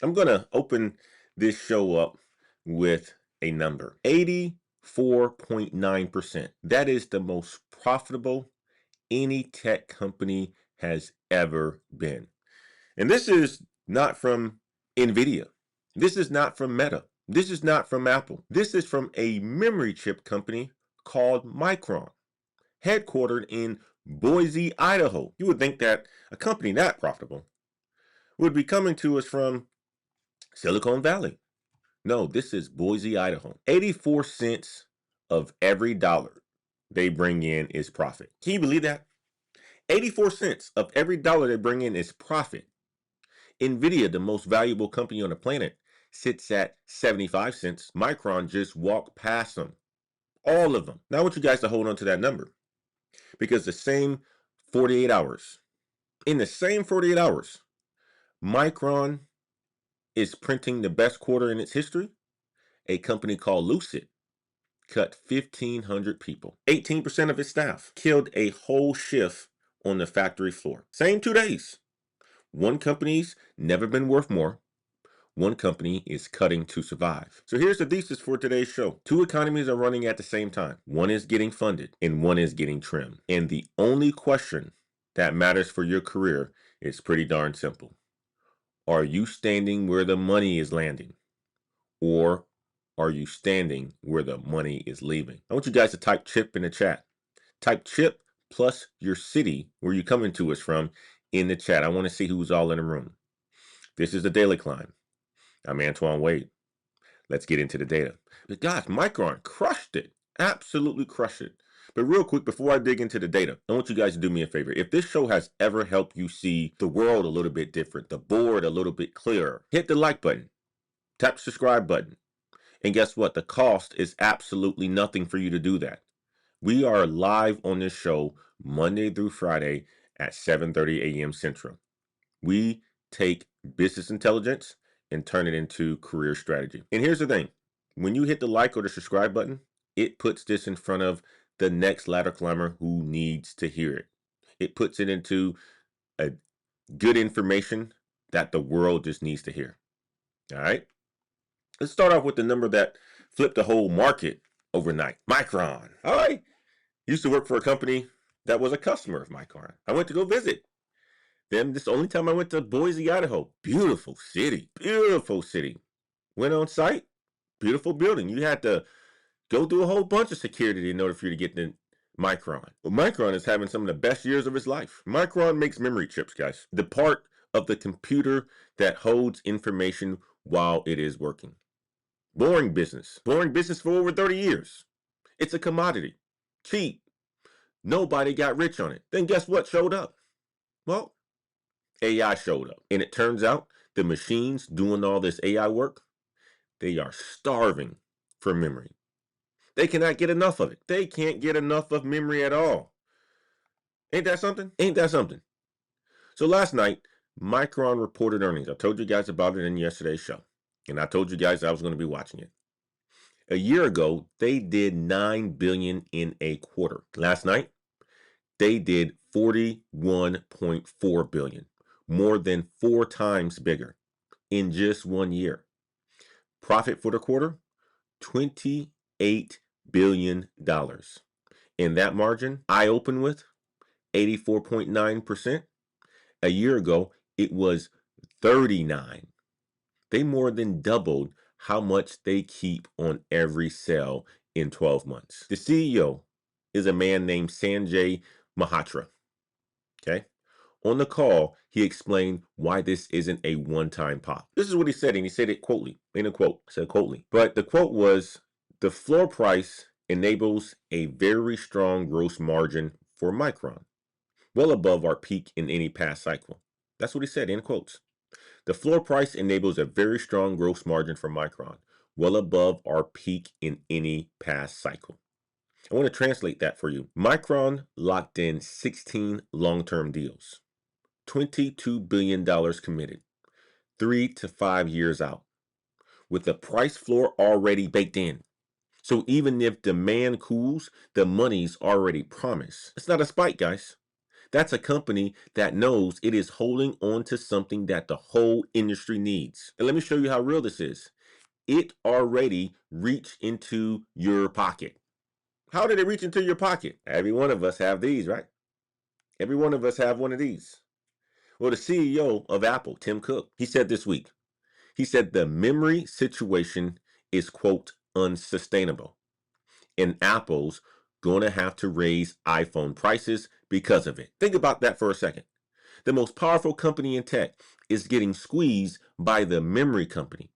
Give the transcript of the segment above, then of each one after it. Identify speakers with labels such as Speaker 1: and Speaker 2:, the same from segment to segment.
Speaker 1: I'm going to open this show up with a number, 84.9%. That is the most profitable any tech company has ever been. And this is not from NVIDIA. This is not from Meta. This is not from Apple. This is from a memory chip company called Micron, headquartered in Boise, Idaho. You would think that a company that profitable would be coming to us from Silicon Valley. No, this is Boise, Idaho. 84 cents of every dollar they bring in is profit. Can you believe that? 84 cents of every dollar they bring in is profit. NVIDIA, the most valuable company on the planet, sits at 75 cents. Micron just walked past them. All of them. Now I want you guys to hold on to that number, because the same 48 hours, in the same 48 hours, Micron is printing the best quarter in its history. A company called Lucid cut 1,500 people. 18% of its staff killed a whole shift on the factory floor. Same 2 days. One company's never been worth more. One company is cutting to survive. So here's the thesis for today's show. Two economies are running at the same time. One is getting funded and one is getting trimmed. And the only question that matters for your career is pretty darn simple. Are you standing where the money is landing? Or are you standing where the money is leaving? I want you guys to type CHIP in the chat. Type CHIP plus your city, where you're coming to us from, in the chat. I want to see who's all in the room. This is the Daily Climb. I'm Antoine Wade. Let's get into the data. But gosh, Micron crushed it. Absolutely crushed it. But real quick, before I dig into the data, I want you guys to do me a favor. If this show has ever helped you see the world a little bit different, the board a little bit clearer, hit the like button, tap the subscribe button. And guess what? The cost is absolutely nothing for you to do that. We are live on this show Monday through Friday at 7:30 a.m. Central. We take business intelligence and turn it into career strategy. And here's the thing. When you hit the like or the subscribe button, it puts this in front of the next ladder climber who needs to hear it. It puts it into a good information that the world just needs to hear. All right. Let's start off with the number that flipped the whole market overnight. Micron. All right. Used to work for a company that was a customer of Micron. I went to go visit them. This is the only time I went to Boise, Idaho. Beautiful city. Beautiful city. Went on site. Beautiful building. You had to go through a whole bunch of security in order for you to get the Micron. Well, Micron is having some of the best years of its life. Micron makes memory chips, guys. The part of the computer that holds information while it is working. Boring business. Boring business for over 30 years. It's a commodity. Cheap. Nobody got rich on it. Then guess what showed up? Well, AI showed up. And it turns out the machines doing all this AI work, they are starving for memory. They cannot get enough of it. They can't get enough of memory at all. Ain't that something? Ain't that something? So last night, Micron reported earnings. I told you guys about it in yesterday's show. And I told you guys I was going to be watching it. A year ago, they did $9 billion in a quarter. Last night, they did $41.4 billion, more than 4 times bigger in just 1 year. Profit for the quarter, $28 billion. And that margin I opened with 84.9%. A year ago, it was 39. They more than doubled how much they keep on every sale in 12 months. The CEO is a man named Sanjay Mahatra. Okay. On the call, he explained why this isn't a one-time pop. This is what he said, and he said it quotely, in a quote, said quotely. But the quote was, the floor price enables a very strong gross margin for Micron, well above our peak in any past cycle. That's what he said, in quotes. The floor price enables a very strong gross margin for Micron, well above our peak in any past cycle. I want to translate that for you. Micron locked in 16 long-term deals, $22 billion committed, 3 to 5 years out, with the price floor already baked in. So even if demand cools, the money's already promised. It's not a spike, guys. That's a company that knows it is holding on to something that the whole industry needs. And let me show you how real this is. It already reached into your pocket. How did it reach into your pocket? Every one of us have these, right? Every one of us have one of these. Well, the CEO of Apple, Tim Cook, he said this week, he said the memory situation is, quote, unsustainable. And Apple's going to have to raise iPhone prices because of it. Think about that for a second. The most powerful company in tech is getting squeezed by the memory company.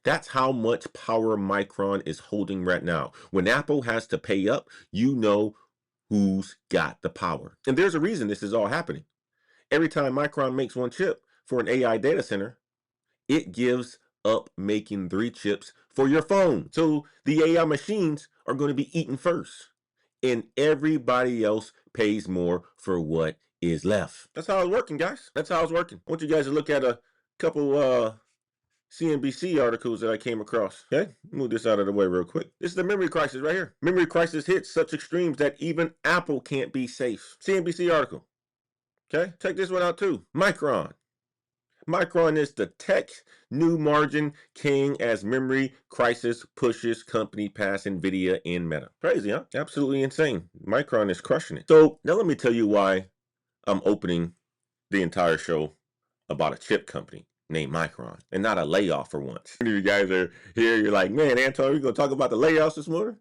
Speaker 1: That's how much power Micron is holding right now. When Apple has to pay up, you know who's got the power. And there's a reason this is all happening. Every time Micron makes one chip for an AI data center, it gives up making 3 chips for your phone. So the AI machines are going to be eaten first. And everybody else pays more for what is left. That's how it's working, guys. That's how it's working. I want you guys to look at a couple CNBC articles that I came across. Okay, move this out of the way real quick. This is the memory crisis right here. Memory crisis hits such extremes that even Apple can't be safe. CNBC article. Okay, check this one out too. Micron. Micron is the tech new margin king as memory crisis pushes company past Nvidia and Meta. Crazy, huh? Absolutely insane. Micron is crushing it. So now let me tell you why I'm opening the entire show about a chip company named Micron and not a layoff for once. If you guys are here, you're like, man, Anton, we're going to talk about the layoffs this morning?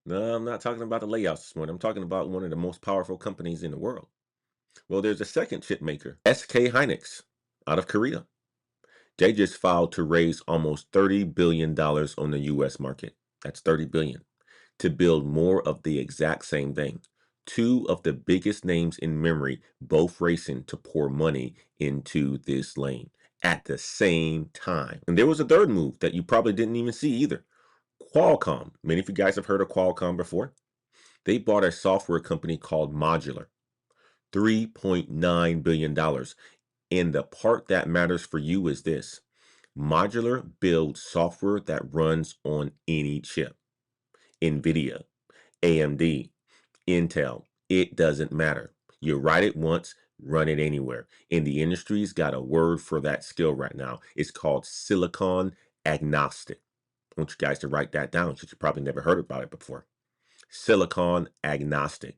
Speaker 1: No, I'm not talking about the layoffs this morning. I'm talking about one of the most powerful companies in the world. Well, there's a second chip maker, SK Hynix, out of Korea. They just filed to raise almost $30 billion on the US market. That's $30 billion to build more of the exact same thing. Two of the biggest names in memory both racing to pour money into this lane at the same time. And there was a third move that you probably didn't even see either. Qualcomm. Many of you guys have heard of Qualcomm before. They bought a software company called Modular. $3.9 billion. And the part that matters for you is this. Modular builds software that runs on any chip. NVIDIA, AMD, Intel, it doesn't matter. You write it once, run it anywhere. And the industry's got a word for that skill right now. It's called silicon agnostic. I want you guys to write that down since you probably never heard about it before. Silicon agnostic.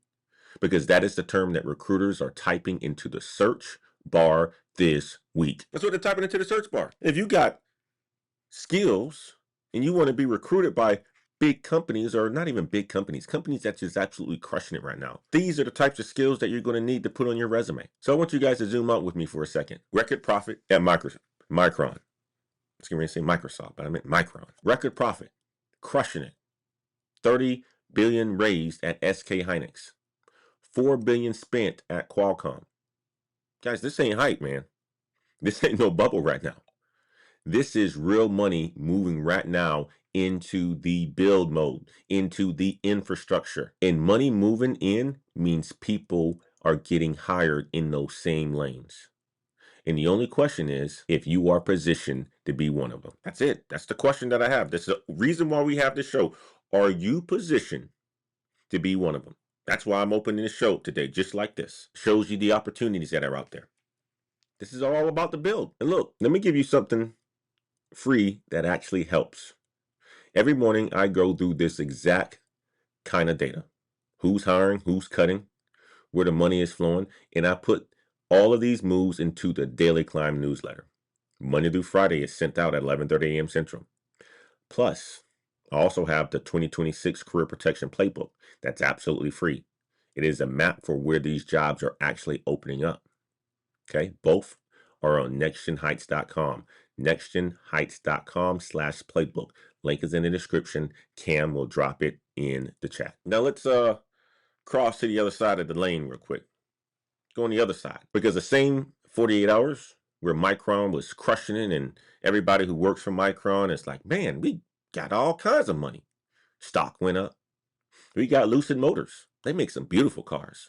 Speaker 1: Because that is the term that recruiters are typing into the search bar this week. That's what they're typing into the search bar. If you got skills and you want to be recruited by big companies, or not even big companies, companies that's just absolutely crushing it right now, these are the types of skills that you're going to need to put on your resume. So I want you guys to zoom out with me for a second. Record profit at Micron. I was going to say Microsoft, but I meant Micron. Record profit, crushing it. 30 billion raised at SK Hynix. 4 billion spent at Qualcomm. Guys, this ain't hype, man. This ain't no bubble right now. This is real money moving right now into the build mode, into the infrastructure. And money moving in means people are getting hired in those same lanes. And the only question is if you are positioned to be one of them. That's it. That's the question that I have. That's the reason why we have this show. Are you positioned to be one of them? That's why I'm opening the show today, just like this. Shows you the opportunities that are out there. This is all about the build. And look, let me give you something free that actually helps. Every morning I go through this exact kind of data. Who's hiring, who's cutting, where the money is flowing, and I put all of these moves into the Daily Climb newsletter. Monday through Friday is sent out at 11:30 a.m. Central. Plus, I also have the 2026 Career Protection Playbook that's absolutely free. It is a map for where these jobs are actually opening up. Okay, both are on nextgenheights.com. nextgenheights.com/playbook. Link is in the description. Cam will drop it in the chat. Now let's cross to the other side of the lane real quick. Go on the other side. Because the same 48 hours where Micron was crushing it and everybody who works for Micron is like, man, we got all kinds of money. Stock went up. We got Lucid Motors. They make some beautiful cars.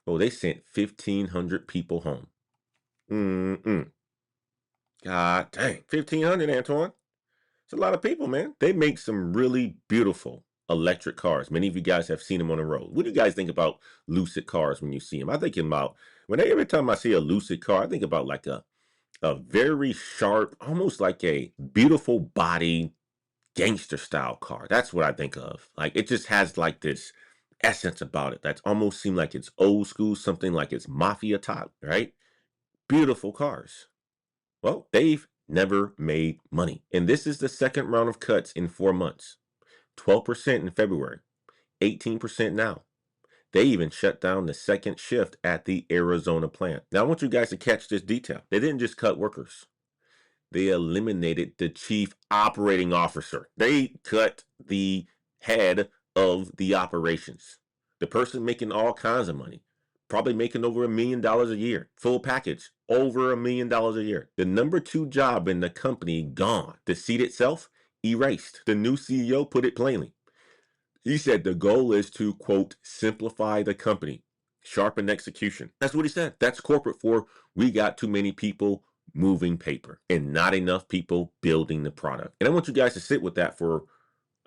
Speaker 1: Well, they sent 1,500 people home. God dang. 1,500, Antoine. It's a lot of people, man. They make some really beautiful electric cars. Many of you guys have seen them on the road. What do you guys think about Lucid cars when you see them? I think about every time I see a Lucid car, I think about like a very sharp, almost like a beautiful body gangster style car. That's what I think of. Like it just has like this essence about it that's almost seem like it's old school, something like it's mafia top, right? Beautiful cars. Well, they've never made money. And this is the second round of cuts in 4 months. 12% in February, 18% now. They even shut down the second shift at the Arizona plant. Now, I want you guys to catch this detail. They didn't just cut workers. They eliminated the chief operating officer. They cut the head of the operations. The person making all kinds of money, probably making over $1 million a year, full package, over $1 million a year. The number 2 job in the company gone. The seat itself erased. The new CEO put it plainly. He said the goal is to, quote, simplify the company, sharpen execution. That's what he said. That's corporate for we got too many people moving paper and not enough people building the product. And I want you guys to sit with that for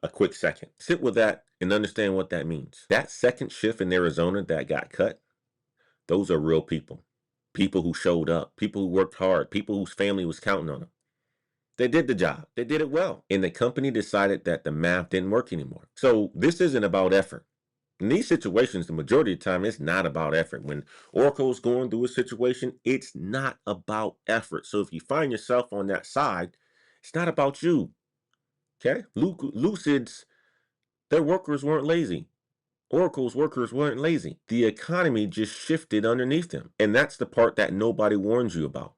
Speaker 1: a quick second. Sit with that and understand what that means. That second shift in Arizona that got cut, those are real people. People who showed up, people who worked hard, people whose family was counting on them. They did the job. They did it well. And the company decided that the math didn't work anymore. So this isn't about effort. In these situations, the majority of the time, it's not about effort. When Oracle's going through a situation, it's not about effort. So if you find yourself on that side, it's not about you. Okay? Lucid's, their workers weren't lazy. Oracle's workers weren't lazy. The economy just shifted underneath them. And that's the part that nobody warns you about.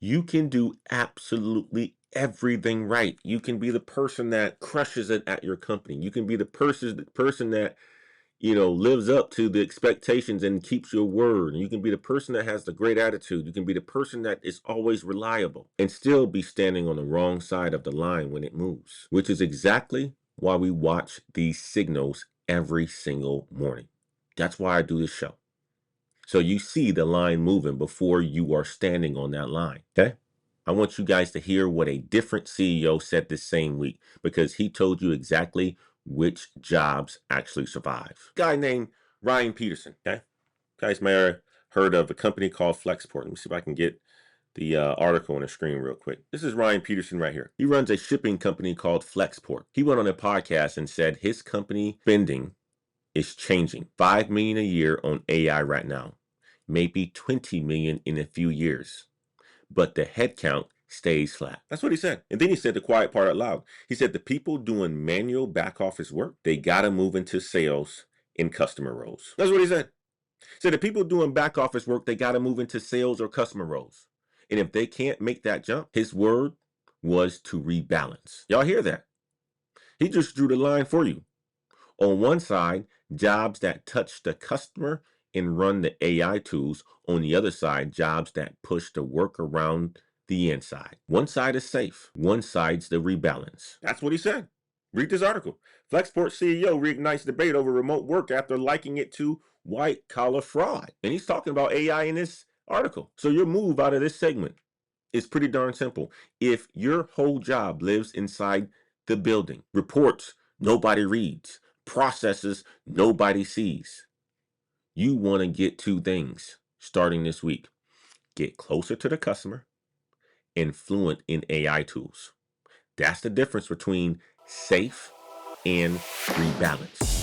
Speaker 1: You can do absolutely everything right. You can be the person that crushes it at your company. You can be the person that, lives up to the expectations and keeps your word. You can be the person that has the great attitude. You can be the person that is always reliable and still be standing on the wrong side of the line when it moves, which is exactly why we watch these signals every single morning. That's why I do this show. So you see the line moving before you are standing on that line, okay? I want you guys to hear what a different CEO said this same week because he told you exactly which jobs actually survive. Guy named Ryan Peterson, okay? Guys may have heard of a company called Flexport. Let me see if I can get the article on the screen real quick. This is Ryan Peterson right here. He runs a shipping company called Flexport. He went on a podcast and said his company spending is changing. $5 million a year on AI right now, maybe $20 million in a few years, but the headcount stays flat. That's what he said. And then he said the quiet part out loud. He said the people doing manual back office work, they gotta move into sales and customer roles. That's what he said. He said the people doing back office work, they gotta move into sales or customer roles. And if they can't make that jump, his word was to rebalance. Y'all hear that? He just drew the line for you. On one side, jobs that touch the customer and run the AI tools. On the other side, jobs that push the work around the inside. One side is safe. One side's the rebalance. That's what he said. Read this article. Flexport CEO reignites debate over remote work after liking it to white collar fraud. And he's talking about AI in this article. So your move out of this segment is pretty darn simple. If your whole job lives inside the building, reports nobody reads, processes nobody sees, you want to get 2 things starting this week. Get closer to the customer and fluent in AI tools. That's the difference between safe and rebalance.